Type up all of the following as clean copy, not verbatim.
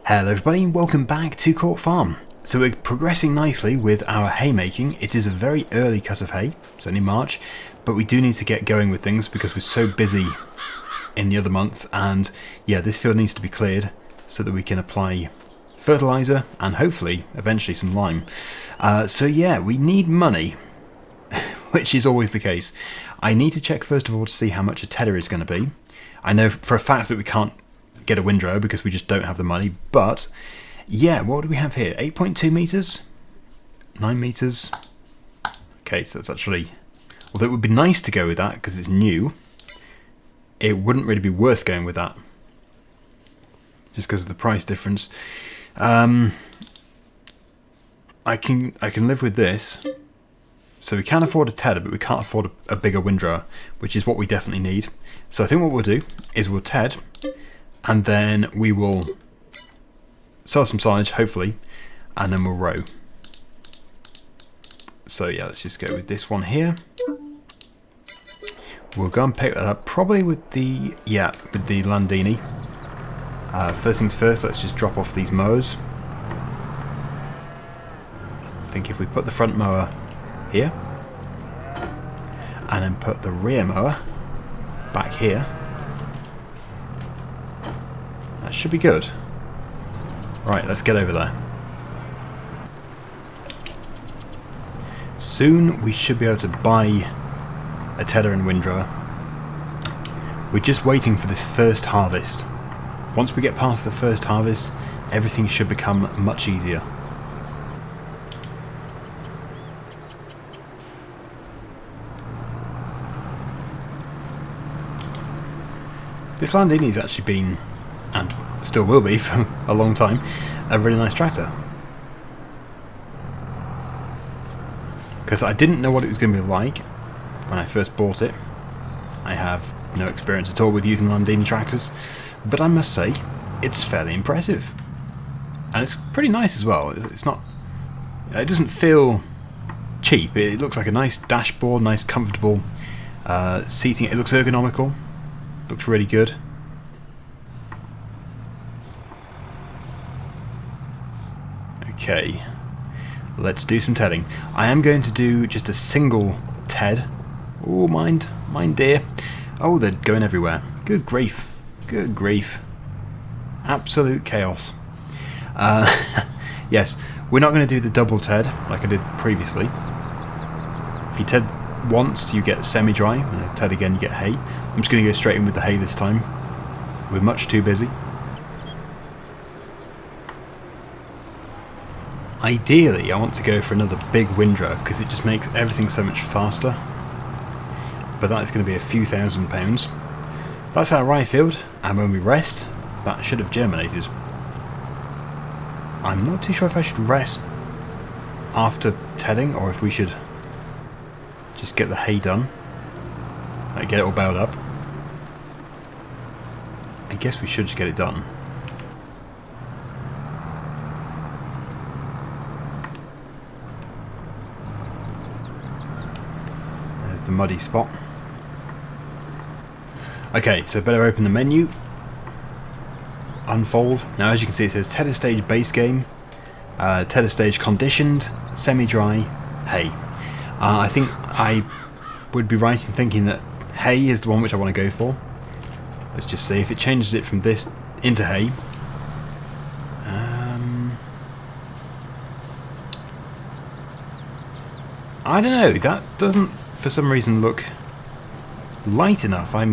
Hello everybody, welcome back to Court Farm. So we're progressing nicely with our haymaking. It is a very early cut of hay, it's only March, but we do need to get going with things because we're so busy in the other months, and yeah, this field needs to be cleared so that we can apply fertiliser and hopefully eventually some lime. So yeah, we need money, which is always the case. I need to check first of all to see how much a tedder is going to be. I know for a fact that we can't get a windrow because we just don't have the money, but yeah, what do we have here? 8.2 meters, 9 meters. Okay, so that's actually, although it would be nice to go with that because it's new, it wouldn't really be worth going with that just because of the price difference. I can live with this. So we can afford a tedder, but we can't afford a bigger windrower, which is what we definitely need. So I think what we'll do is we'll ted, and then we will sell some silage, hopefully, and then we'll row. So yeah, let's just go with this one here. We'll go and pick that up, probably with the Landini. First things first, let's just drop off these mowers. I think if we put the front mower here, and then put the rear mower back here, that should be good. Right, let's get over there. Soon we should be able to buy a tedder and windrower. We're just waiting for this first harvest. Once we get past the first harvest, everything should become much easier. This Landini's actually been, and still will be for a long time, a really nice tractor. Because I didn't know what it was going to be like when I first bought it. I have no experience at all with using Landini tractors, but I must say, it's fairly impressive. And it's pretty nice as well. It's not, it doesn't feel cheap. It looks like a nice dashboard, nice comfortable seating. It looks ergonomical. Looks really good. Okay, let's do some tedding. I am going to do just a single ted. Oh, mind dear. Oh, they're going everywhere. Good grief. Good grief. Absolute chaos. Yes, we're not going to do the double ted like I did previously. If you ted once, you get semi-dry, and ted again, you get hay. I'm just going to go straight in with the hay this time. We're much too busy. Ideally, I want to go for another big windrow because it just makes everything so much faster. But that is going to be a few £1,000s. That's our rye field, and when we rest, that should have germinated. I'm not too sure if I should rest after tedding or if we should just get the hay done. Like, get it all baled up. I guess we should just get it done. There's the muddy spot. Okay, so better open the menu. Unfold. Now as you can see it says tedder stage base game, tedder stage conditioned, semi-dry, hay. I think I would be right in thinking that hay is the one which I want to go for. Let's just see if it changes it from this into hay. I don't know, that doesn't for some reason look light enough. I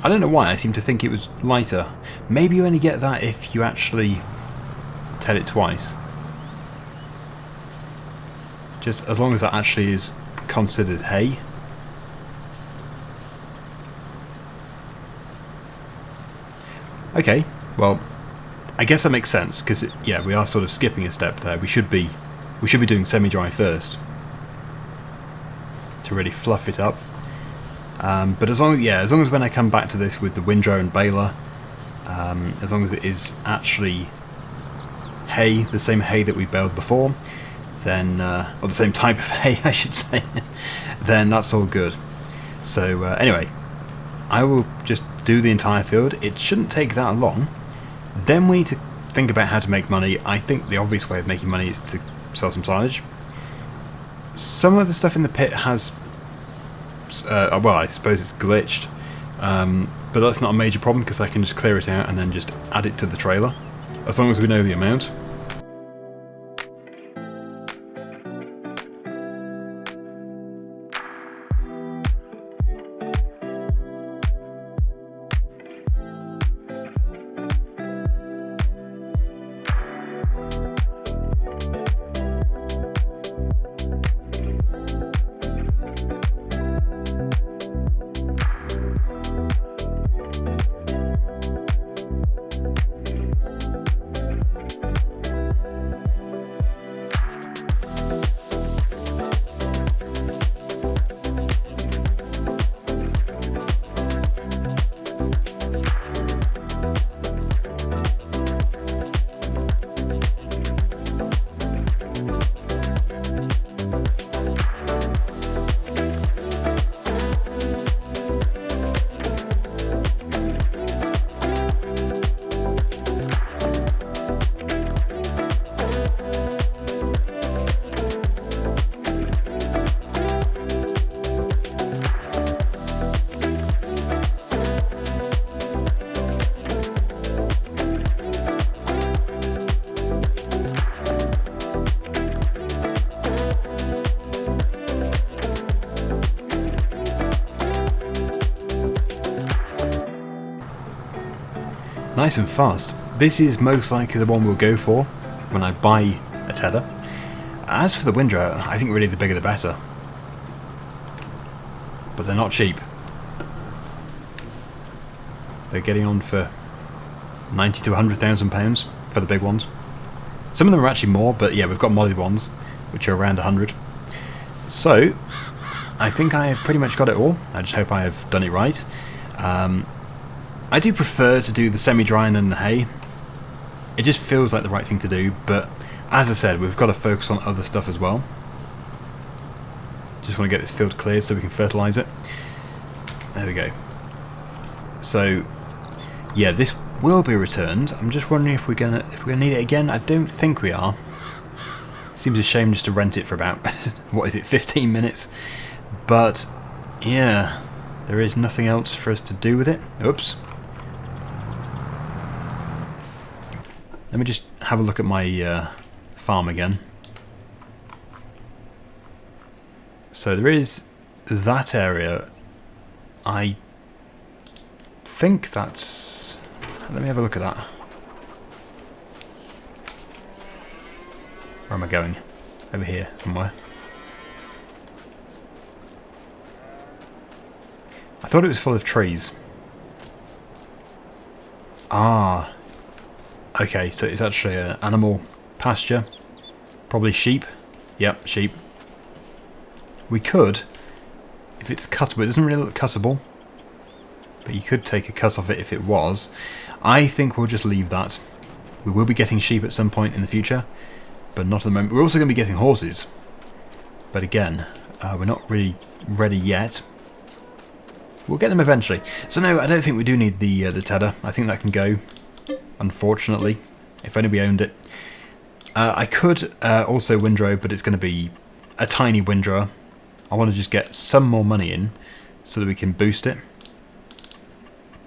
don't know why, I seem to think it was lighter. Maybe you only get that if you actually ted it twice. Just as long as that actually is considered hay. Okay, well, I guess that makes sense because yeah, we are sort of skipping a step there. We should be doing semi-dry first to really fluff it up. But as long as when I come back to this with the windrow and baler, as long as it is actually hay, the same hay that we baled before, then or the same type of hay, I should say, then that's all good. So anyway, I will just do the entire field. It shouldn't take that long. Then we need to think about how to make money. I think the obvious way of making money is to sell some silage. Some of the stuff in the pit has, well, I suppose it's glitched, but that's not a major problem because I can just clear it out and then just add it to the trailer, as long as we know the amount. Nice and fast. This is most likely the one we'll go for when I buy a tedder. As for the windrower, I think really the bigger the better. But they're not cheap. They're getting on for 90 to 100,000 pounds for the big ones. Some of them are actually more, but yeah, we've got modded ones, which are around 100. So, I think I have pretty much got it all. I just hope I have done it right. I do prefer to do the semi-dry and then the hay. It just feels like the right thing to do, but as I said, we've got to focus on other stuff as well. Just want to get this field cleared so we can fertilise it. There we go. So, yeah, this will be returned. I'm just wondering if we're gonna need it again. I don't think we are. Seems a shame just to rent it for about what is it, 15 minutes. But yeah, there is nothing else for us to do with it. Oops. Let me just have a look at my farm again. So there is that area. I think that's... Let me have a look at that. Where am I going? Over here, somewhere. I thought it was full of trees. Ah. Okay, so it's actually an animal pasture. Probably sheep. Yep, sheep. We could, if it's cuttable, it doesn't really look cuttable, but you could take a cut off it if it was. I think we'll just leave that. We will be getting sheep at some point in the future, but not at the moment. We're also going to be getting horses, but again, we're not really ready yet. We'll get them eventually. So no, I don't think we do need the tedder. I think that can go, unfortunately, if only we owned it. I could also windrow, but it's going to be a tiny windrower. I want to just get some more money in so that we can boost it.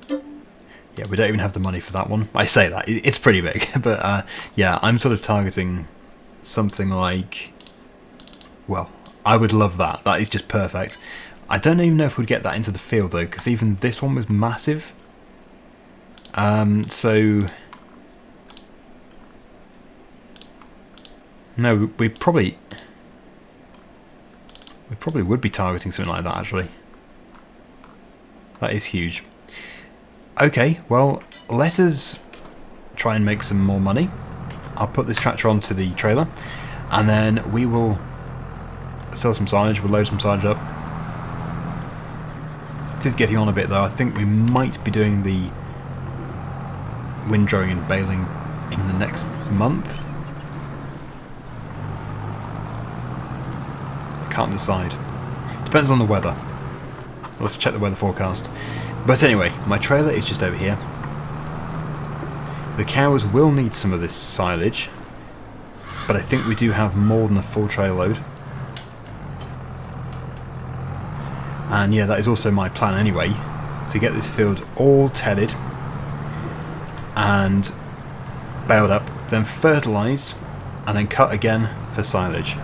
Yeah, we don't even have the money for that one. I say that, it's pretty big, but yeah, I'm sort of targeting something like, well, I would love that. That is just perfect. I don't even know if we'd get that into the field though, because even this one was massive. So no, we probably would be targeting something like that, actually. That is huge. Okay, well, let us try and make some more money. I'll put this tractor onto the trailer, and then we will sell some silage. We'll load some silage up. It is getting on a bit, though. I think we might be doing the windrowing and baling in the next month. Can't decide. Depends on the weather. We'll have to check the weather forecast. But anyway, my trailer is just over here. The cows will need some of this silage, but I think we do have more than a full tray load. And yeah, that is also my plan anyway, to get this field all tedded and baled up, then fertilised, and then cut again for silage.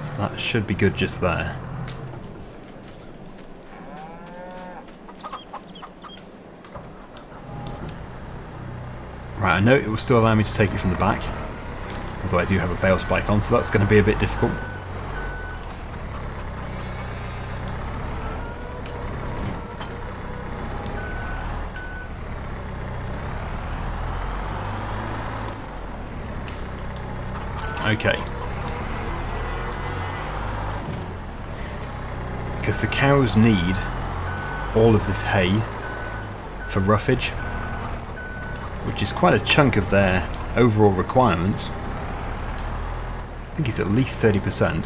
So that should be good just there. Right, I know it will still allow me to take it from the back, although I do have a bale spike on, so that's going to be a bit difficult. Okay. Because the cows need all of this hay for roughage, which is quite a chunk of their overall requirements. I think it's at least 30%,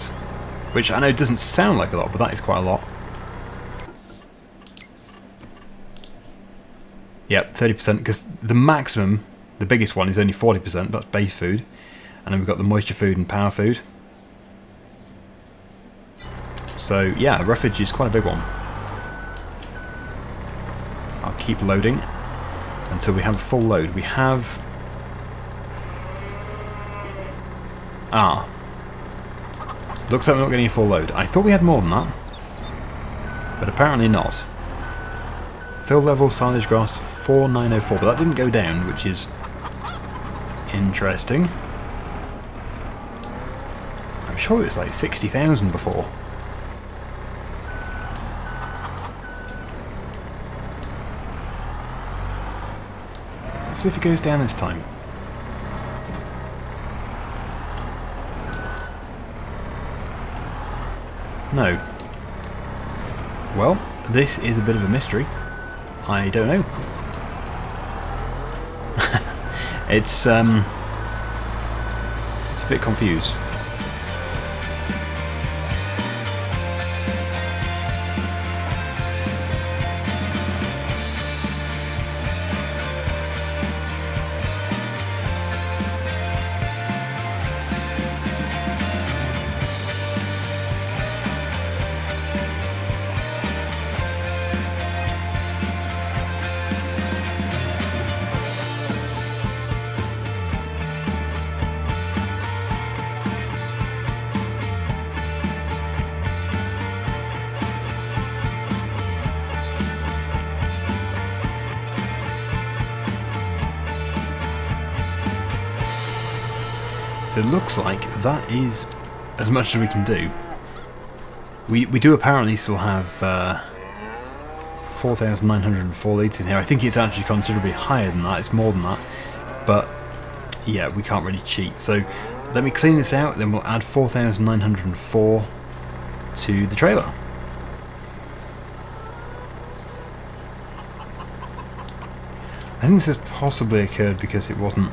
which I know doesn't sound like a lot, but that is quite a lot. Yep, 30%, because the maximum, the biggest one, is only 40%, that's base food. And then we've got the moisture food and power food. So yeah, roughage is quite a big one. I'll keep loading until we have a full load. We have... looks like we're not getting a full load. I thought we had more than that, but apparently not. Fill level silage grass 4904, but that didn't go down, which is interesting. I'm sure it was like 60,000 before. Let's see if it goes down this time. No. Well, this is a bit of a mystery. I don't know. It's a bit confused. So it looks like that is as much as we can do. We do apparently still have 4,904 litres in here. I think it's actually considerably higher than that, it's more than that. But yeah, we can't really cheat. So let me clean this out, then we'll add 4,904 to the trailer. I think this has possibly occurred because it wasn't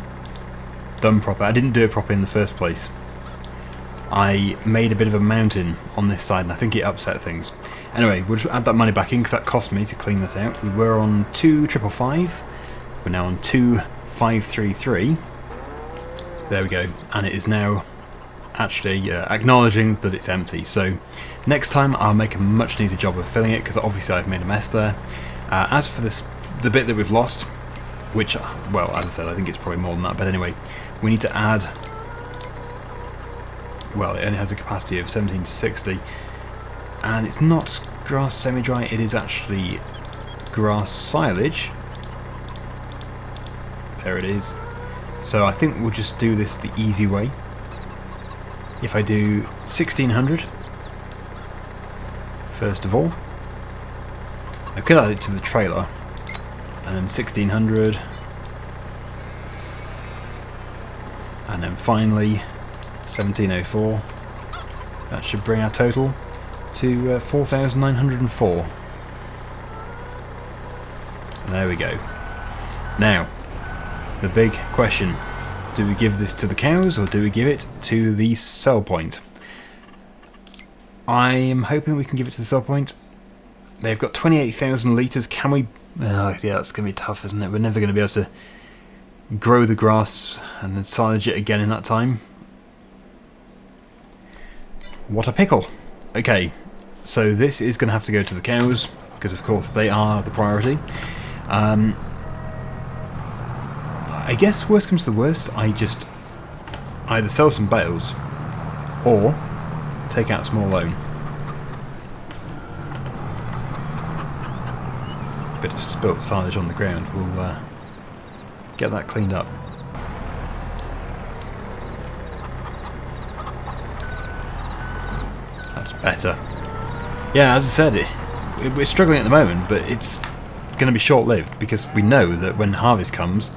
done proper. I didn't do it properly in the first place. I made a bit of a mountain on this side and I think it upset things. Anyway, we'll just add that money back in because that cost me to clean that out. We were on 2,555. We're now on 2,533. There we go. And it is now actually acknowledging that it's empty. So next time I'll make a much needed job of filling it because obviously I've made a mess there. As for the bit that we've lost, which, well, as I said, I think it's probably more than that, but anyway, we need to add, well, it only has a capacity of 1760, and it's not grass semi-dry, it is actually grass silage. There it is. So I think we'll just do this the easy way. If I do 1600, first of all, I could add it to the trailer, and then 1600, and then finally 1704. That should bring our total to 4,904. There we go. Now, the big question: do we give this to the cows or do we give it to the sell point? I am hoping we can give it to the sell point. They've got 28,000 litres. Can we Oh, yeah, that's going to be tough, isn't it? We're never going to be able to grow the grass and then silage it again in that time. What a pickle. Okay, so this is going to have to go to the cows, because of course they are the priority. I guess worst comes to the worst, I just either sell some bales or take out a small loan. Bit of spilt silage on the ground, we'll get that cleaned up. That's better. Yeah, as I said, we're struggling at the moment, but it's going to be short-lived because we know that when harvest comes,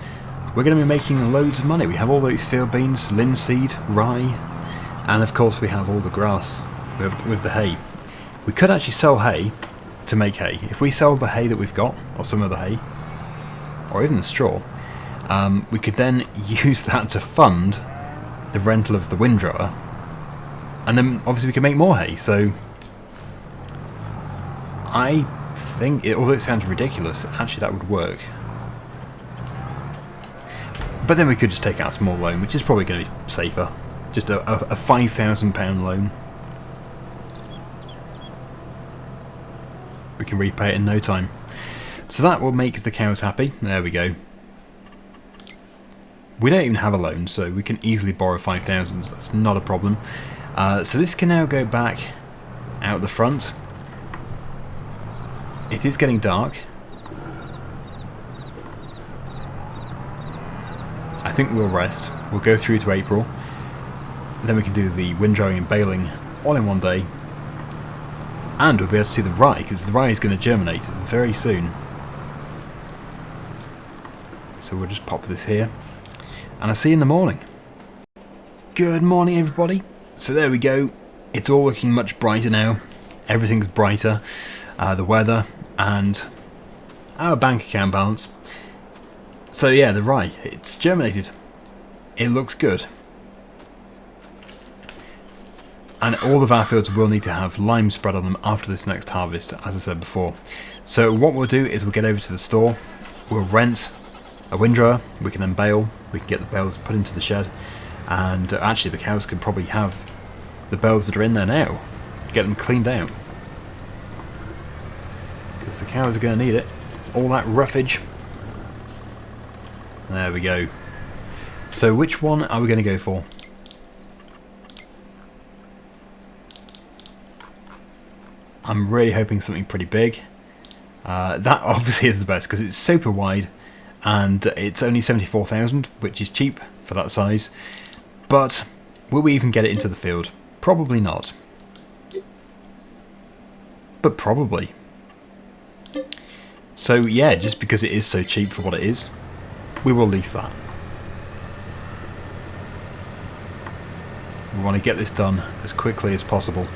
we're going to be making loads of money. We have all those field beans, linseed, rye, and of course we have all the grass with the hay. We could actually sell hay to make hay. If we sell the hay that we've got, or some of the hay, or even the straw, we could then use that to fund the rental of the windrower, and then obviously we can make more hay. So I think, although it sounds ridiculous, actually that would work. But then we could just take out a small loan, which is probably going to be safer. Just a £5,000 loan. We can repay it in no time. So that will make the cows happy. There we go. We don't even have a loan, so we can easily borrow 5,000. That's not a problem. So this can now go back out the front. It is getting dark. I think we'll rest. We'll go through to April. Then we can do the windrowing and baling all in one day. And we'll be able to see the rye, because the rye is going to germinate very soon. So we'll just pop this here. And I'll see you in the morning. Good morning, everybody. So there we go. It's all looking much brighter now. Everything's brighter. The weather and our bank account balance. So yeah, the rye, it's germinated. It looks good. And all of our fields will need to have lime spread on them after this next harvest, as I said before. So what we'll do is we'll get over to the store, we'll rent a windrower, we can then bale, we can get the bales put into the shed, and actually the cows can probably have the bales that are in there now, get them cleaned out. Because the cows are going to need it. All that roughage. There we go. So which one are we going to go for? I'm really hoping something pretty big. That obviously is the best because it's super wide and it's only 74,000, which is cheap for that size. But will we even get it into the field? Probably not. But probably. So yeah, just because it is so cheap for what it is, we will lease that. We want to get this done as quickly as possible.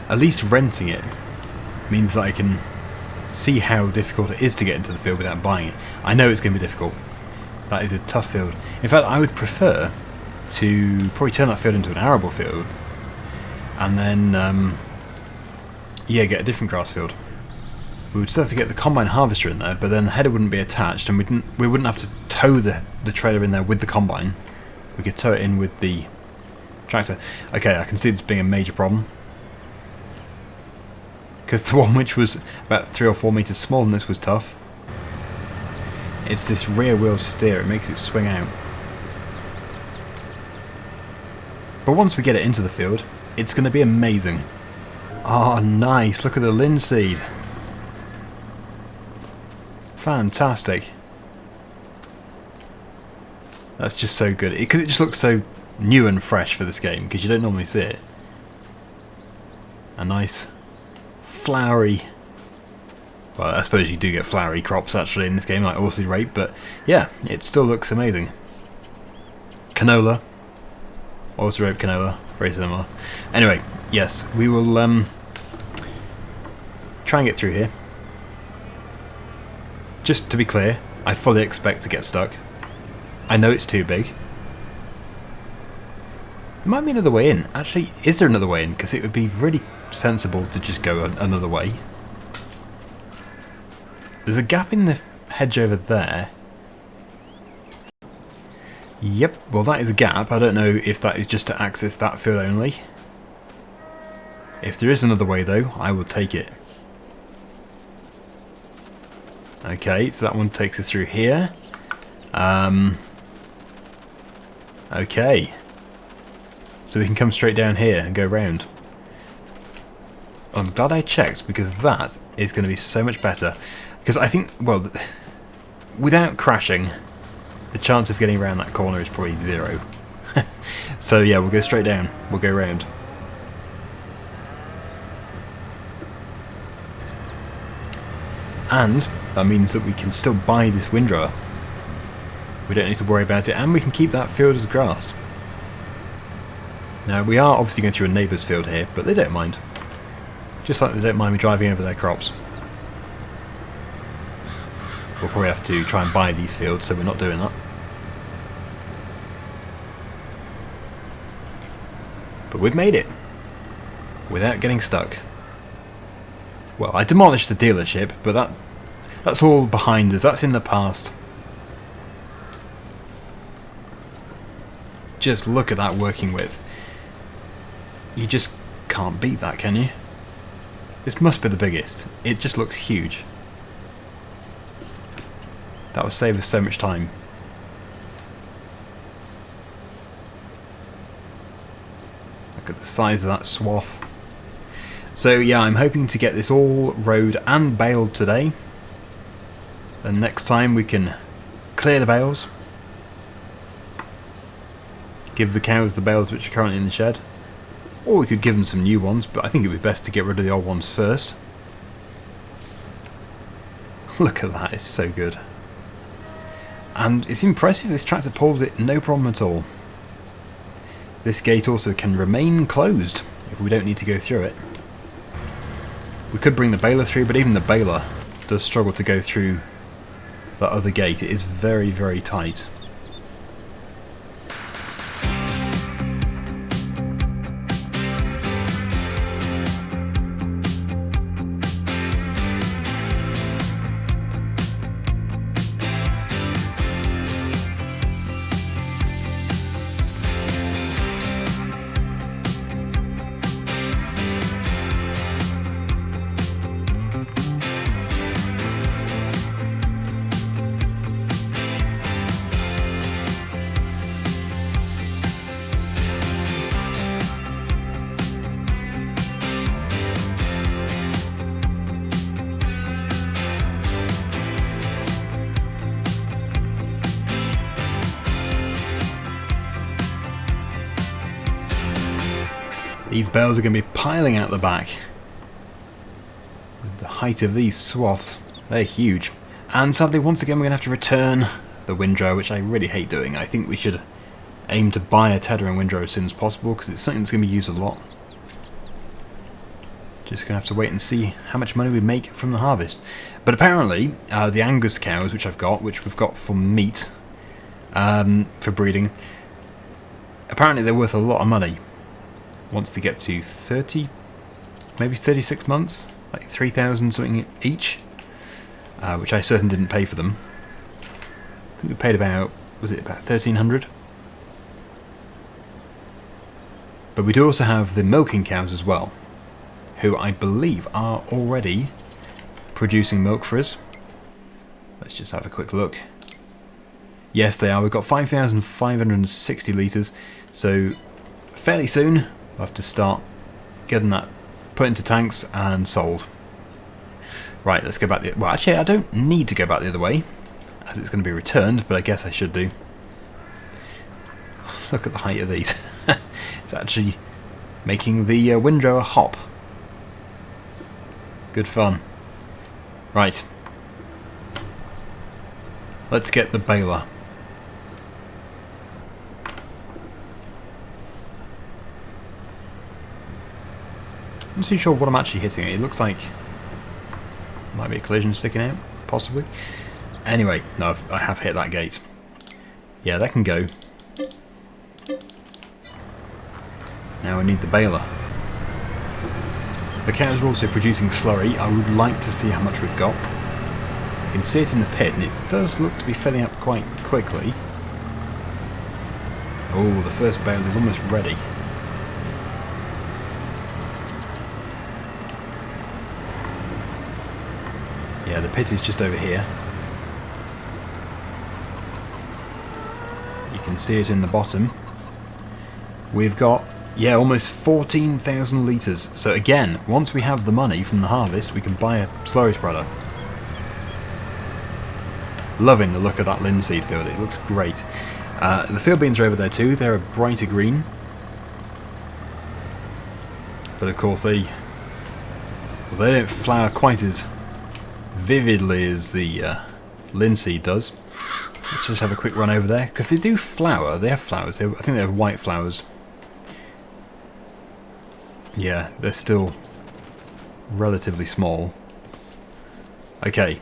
At least renting it means that I can see how difficult it is to get into the field without buying it. I know it's going to be difficult. That is a tough field. In fact, I would prefer to probably turn that field into an arable field and then yeah, get a different grass field. We would still have to get the combine harvester in there, but then the header wouldn't be attached and we wouldn't have to tow the trailer in there with the combine. We could tow it in with the tractor. Okay, I can see this being a major problem, because the one which was about 3 or 4 meters smaller than this was tough. It's this rear wheel steer, it makes it swing out. But once we get it into the field, it's going to be amazing. Oh, nice, look at the linseed. Fantastic. That's just so good, because it just looks so new and fresh for this game, because you don't normally see it. A nice flowery, well, I suppose you do get flowery crops actually in this game, like oilseed rape, but yeah, it still looks amazing. Canola, oilseed rape canola, very similar. Anyway, yes, we will try and get through here. just to be clear, I fully expect to get stuck. I know it's too big. There might be another way in. Actually, is there another way in? Because it would be really sensible to just go another way. There's a gap in the hedge over there. Yep, well that is a gap. I don't know if that is just to access that field only. If there is another way though, I will take it. Okay, so that one takes us through here. Okay. So we can come straight down here and go round. I'm glad I checked, because that is going to be so much better. Because I think, well, without crashing, the chance of getting around that corner is probably 0. So yeah, we'll go straight down. We'll go round. And that means that we can still buy this windrower. We don't need to worry about it, and we can keep that field as grass. Now, we are obviously going through a neighbour's field here, but they don't mind. Just like they don't mind me driving over their crops. We'll probably have to try and buy these fields, so we're not doing that. But we've made it. Without getting stuck. Well, I demolished the dealership, but that's all behind us. That's in the past. Just look at that working with. You just can't beat that, can you? This must be the biggest. It just looks huge. That would save us so much time. Look at the size of that swath. So yeah, I'm hoping to get this all rowed and baled today. Then next time we can clear the bales. Give the cows the bales which are currently in the shed. Or we could give them some new ones, but I think it would be best to get rid of the old ones first. Look at that, it's so good. And it's impressive, this tractor pulls it no problem at all. This gate also can remain closed if we don't need to go through it. We could bring the baler through, but even the baler does struggle to go through that other gate. It is very, very tight. These bales are going to be piling out the back. With the height of these swaths, they're huge. And sadly, once again, we're going to have to return the windrow, which I really hate doing. I think we should aim to buy a tethering windrow as soon as possible, because it's something that's going to be used a lot. Just going to have to wait and see how much money we make from the harvest. But apparently, the Angus cows, which I've got, which we've got for meat, for breeding, apparently they're worth a lot of money. Once they get to 30, maybe 36 months, like 3,000 something each, which I certainly didn't pay for them. I think we paid about, was it about 1,300? But we do also have the milking cows as well, who I believe are already producing milk for us. Let's just have a quick look. Yes, they are. We've got 5,560 litres, so fairly soon we'll have to start getting that put into tanks and sold. Right, let's go back the... Well, actually, I don't need to go back the other way, as it's going to be returned, but I guess I should do. Look at the height of these. It's actually making the windrower hop. Good fun. Right. Let's get the baler. I'm not too sure what I'm actually hitting. It looks like might be a collision sticking out, possibly. Anyway, no, I have hit that gate. Yeah, that can go. Now we need the baler. The cows are also producing slurry. I would like to see how much we've got. You can see it in the pit, and it does look to be filling up quite quickly. Oh, the first bale is almost ready. Yeah, the pit is just over here. You can see it in the bottom. We've got, yeah, almost 14,000 litres. So again, once we have the money from the harvest, we can buy a slurry spreader. Loving the look of that linseed field, it looks great. The field beans are over there too, they're a brighter green. But of course they don't flower quite as vividly as the linseed does. Let's just have a quick run over there, because they do flower, they have flowers, I think they have white flowers. Yeah, they're still relatively small. Okay.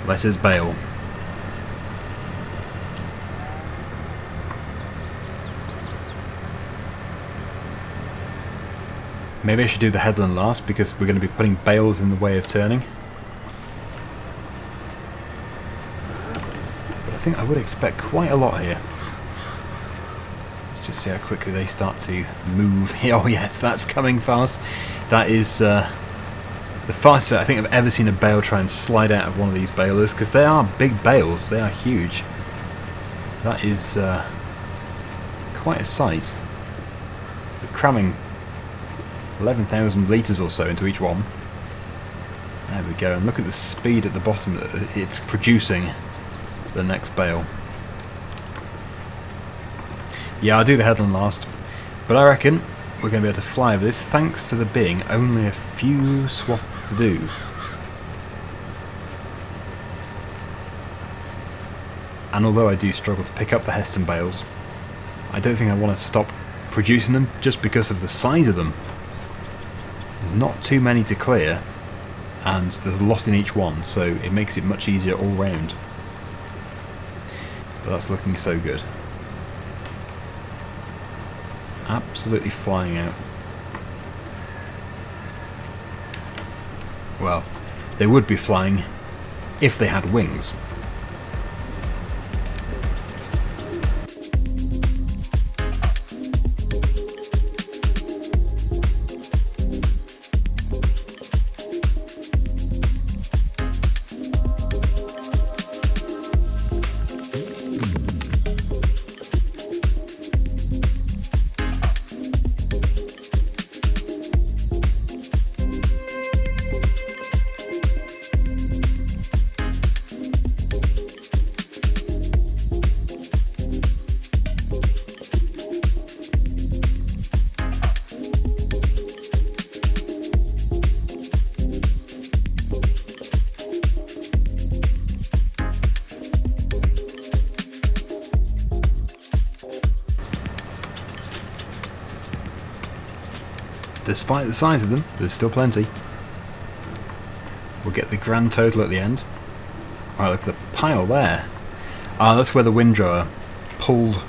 Let us bale. Maybe I should do the headland last, because we're going to be putting bales in the way of turning. But I think I would expect quite a lot here. Let's just see how quickly they start to move. Oh yes, that's coming fast. That is the fastest I think I've ever seen a bale try and slide out of one of these balers, because they are big bales, they are huge. That is quite a sight. We're cramming 11,000 litres or so into each one. There we go, and look at the speed at the bottom that it's producing the next bale. Yeah, I'll do the headland last, but I reckon we're going to be able to fly over this thanks to there being only a few swaths to do. And although I do struggle to pick up the Heston bales, I don't think I want to stop producing them just because of the size of them. There's not too many to clear, and there's a lot in each one, so it makes it much easier all round. But that's looking so good. Absolutely flying out. Well, they would be flying if they had wings. Despite the size of them, there's still plenty. We'll get the grand total at the end. Right, look at the pile there. Ah, that's where the windrower pulled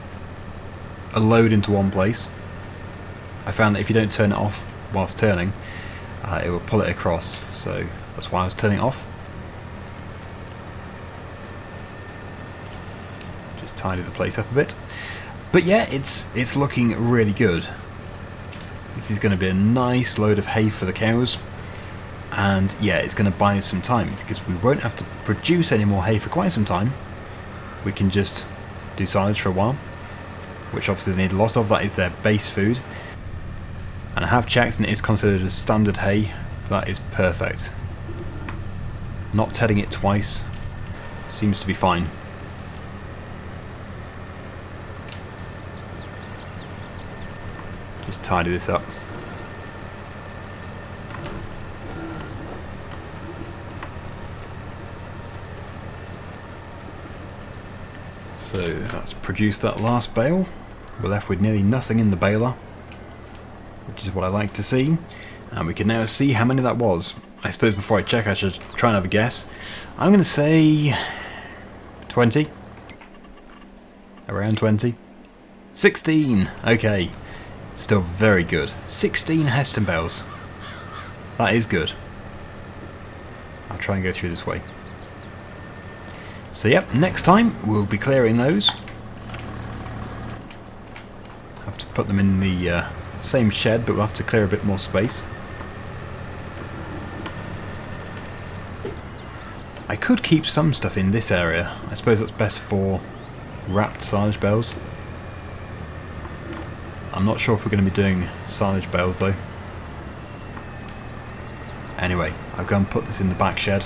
a load into one place. I found that if you don't turn it off whilst turning, it will pull it across, so that's why I was turning it off. Just tidy the place up a bit. But yeah, it's looking really good. This is going to be a nice load of hay for the cows, and yeah, it's going to buy us some time because we won't have to produce any more hay for quite some time. We can just do silage for a while, which obviously they need a lot of. That is their base food, and I have checked and it is considered as standard hay, so that is perfect. Not tedding it twice seems to be fine. Just tidy this up. So that's produced that last bale. We're left with nearly nothing in the baler, which is what I like to see. And we can now see how many that was. I suppose before I check I should try and have a guess. I'm going to say 20. Around 20. 16! Okay. Still very good. 16 Heston bells. That is good. I'll try and go through this way. So yep, next time we'll be clearing those. Have to put them in the same shed, but we'll have to clear a bit more space. I could keep some stuff in this area. I suppose that's best for wrapped silage bales. I'm not sure if we're going to be doing silage bales though. Anyway, I'll go and put this in the back shed.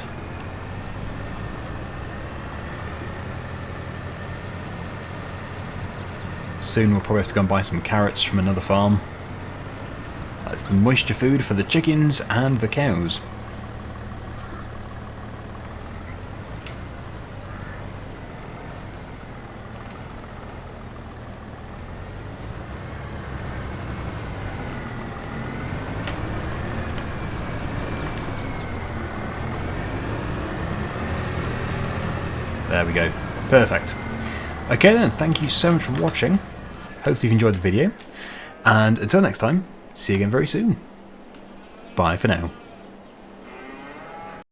Soon we'll probably have to go and buy some carrots from another farm. That's the moisture food for the chickens and the cows. There we go. Perfect. Okay then, thank you so much for watching. Hopefully you've enjoyed the video. And until next time, see you again very soon. Bye for now.